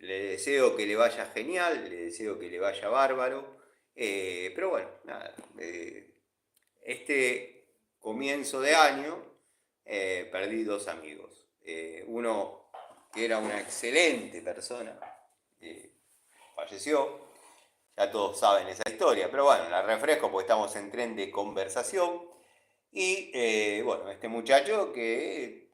le deseo que le vaya genial, le deseo que le vaya bárbaro. Pero bueno, nada. Este comienzo de año perdí dos amigos. Uno que era una excelente persona, falleció. Ya todos saben esa historia, pero bueno, la refresco porque estamos en tren de conversación. Y bueno, este muchacho que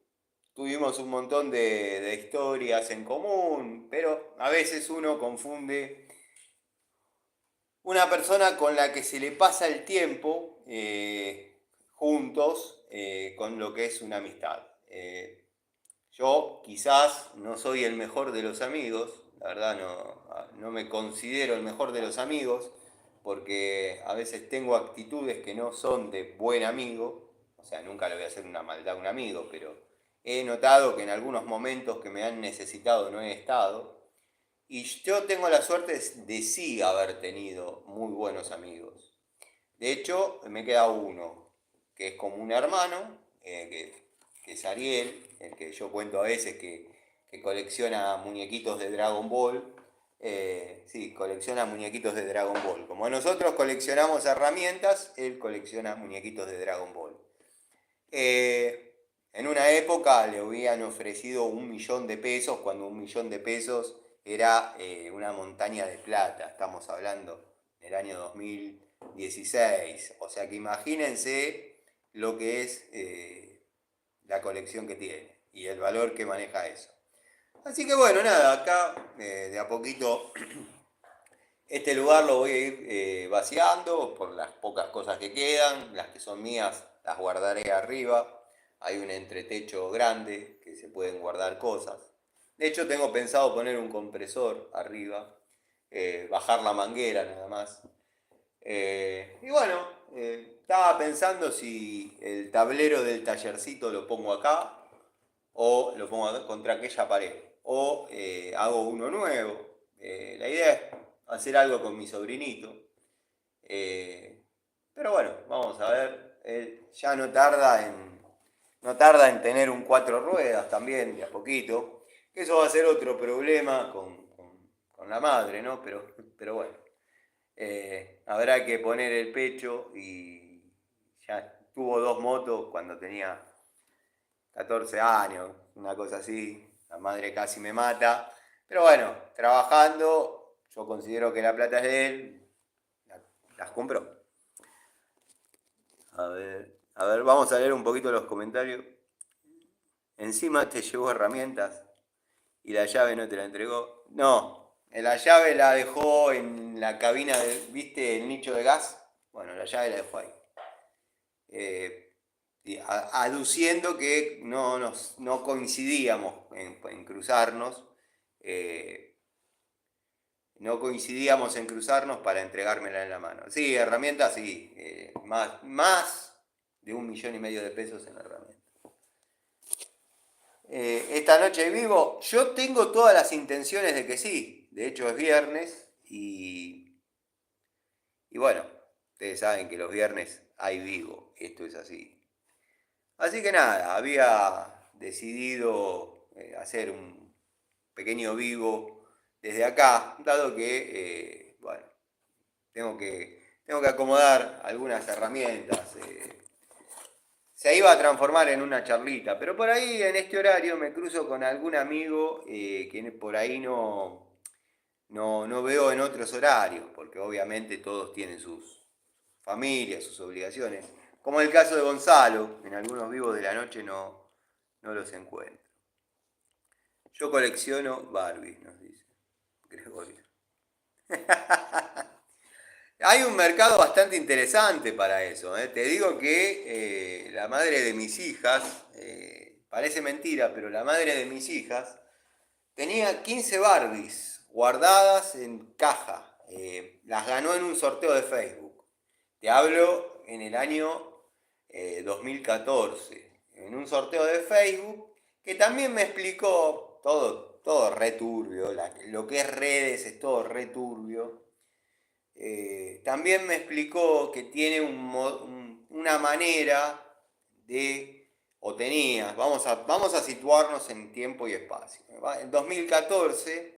tuvimos un montón de historias en común, pero a veces uno confunde una persona con la que se le pasa el tiempo juntos con lo que es una amistad. Yo quizás no soy el mejor de los amigos, la verdad no me considero el mejor de los amigos, porque a veces tengo actitudes que no son de buen amigo, o sea, nunca le voy a hacer una maldad a un amigo, pero he notado que en algunos momentos que me han necesitado no he estado, y yo tengo la suerte de sí haber tenido muy buenos amigos. De hecho, me queda uno, que es como un hermano, que es Ariel, el que yo cuento a veces que colecciona muñequitos de Dragon Ball. Sí, colecciona muñequitos de Dragon Ball. Como nosotros coleccionamos herramientas, él colecciona muñequitos de Dragon Ball. En una época le habían ofrecido 1 millón de pesos, cuando 1 millón de pesos era una montaña de plata. Estamos hablando del año 2016. O sea que imagínense lo que es la colección que tiene y el valor que maneja eso. Así que bueno, nada, acá de a poquito este lugar lo voy a ir vaciando por las pocas cosas que quedan. Las que son mías las guardaré arriba. Hay un entretecho grande que se pueden guardar cosas. De hecho, tengo pensado poner un compresor arriba, bajar la manguera nada más. Y bueno, estaba pensando si el tablero del tallercito lo pongo acá o lo pongo acá contra aquella pared o hago uno nuevo. La idea es hacer algo con mi sobrinito. Eh, pero bueno, vamos a ver. Ya no tarda en tener un cuatro ruedas también, de a poquito. Que eso va a ser otro problema con la madre, ¿no? Pero bueno, habrá que poner el pecho y ya tuvo dos motos cuando tenía 14 años, una cosa así. La madre casi me mata. Pero bueno, trabajando, yo considero que la plata es de él, las compró. A ver, vamos a leer un poquito los comentarios. Encima te llevó herramientas y la llave no te la entregó. No, la llave la dejó en la cabina, ¿viste el nicho de gas? Bueno, la llave la dejó ahí. Aduciendo que no coincidíamos en cruzarnos. eh, no coincidíamos en cruzarnos para entregármela en la mano. Sí, herramientas, sí. Más de 1,5 millones de pesos en herramientas. Esta noche vivo, yo tengo todas las intenciones de que sí. De hecho es viernes y bueno, ustedes saben que los viernes hay vivo. Esto es así. Así que nada, había decidido hacer un pequeño vivo desde acá, dado que, bueno, tengo que acomodar algunas herramientas. Se iba a transformar en una charlita, pero por ahí en este horario me cruzo con algún amigo que por ahí no veo en otros horarios, porque obviamente todos tienen sus familias, sus obligaciones. Como el caso de Gonzalo, en algunos vivos de la noche no los encuentro. Yo colecciono Barbies, nos dice Gregorio. Hay un mercado bastante interesante para eso. Te digo que la madre de mis hijas, parece mentira, pero la madre de mis hijas tenía 15 Barbies guardadas en caja. Las ganó en un sorteo de Facebook. Te hablo en el año 2014. En un sorteo de Facebook que también me explicó todo returbio. Lo que es redes es todo returbio. También me explicó que tiene una manera o tenía, vamos a situarnos en tiempo y espacio. En 2014